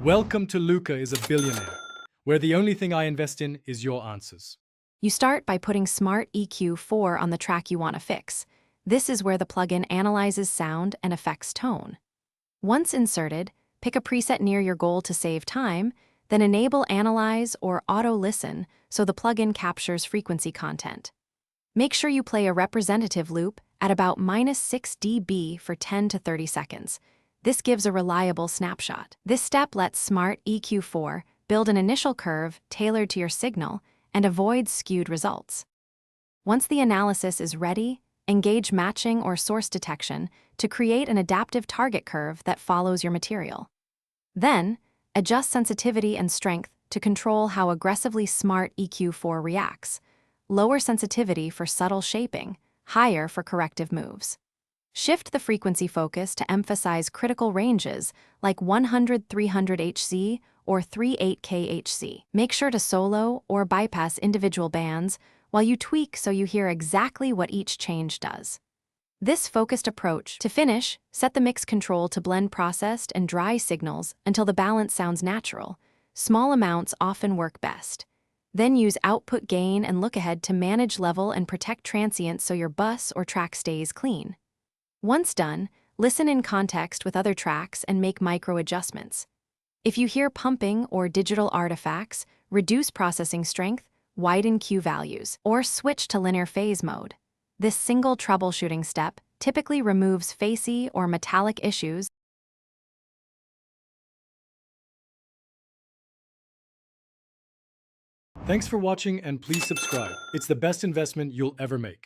Welcome to Luca is a Billionaire, where the only thing I invest in is your answers. You start by putting Smart EQ 4 on the track you want to fix. This is where the plugin analyzes sound and affects tone. Once inserted, pick a preset near your goal to save time, then enable Analyze or Auto Listen so the plugin captures frequency content. Make sure you play a representative loop at about -6 dB for 10 to 30 seconds. This gives a reliable snapshot. This step lets Smart EQ 4 build an initial curve tailored to your signal and avoids skewed results. Once the analysis is ready, engage matching or source detection to create an adaptive target curve that follows your material. Then, adjust sensitivity and strength to control how aggressively Smart EQ 4 reacts. Lower sensitivity for subtle shaping, higher for corrective moves. Shift the frequency focus to emphasize critical ranges like 100-300 Hz or 3-8K Hz. Make sure to solo or bypass individual bands while you tweak so you hear exactly what each change does. This focused approach to finish, set the mix control to blend processed and dry signals until the balance sounds natural. Small amounts often work best. Then use output gain and look ahead to manage level and protect transients so your bus or track stays clean. Once done, listen in context with other tracks and make micro adjustments. If you hear pumping or digital artifacts, reduce processing strength, widen Q values, or switch to linear phase mode. This single troubleshooting step typically removes facey or metallic issues. Thanks for watching and please subscribe. It's the best investment you'll ever make.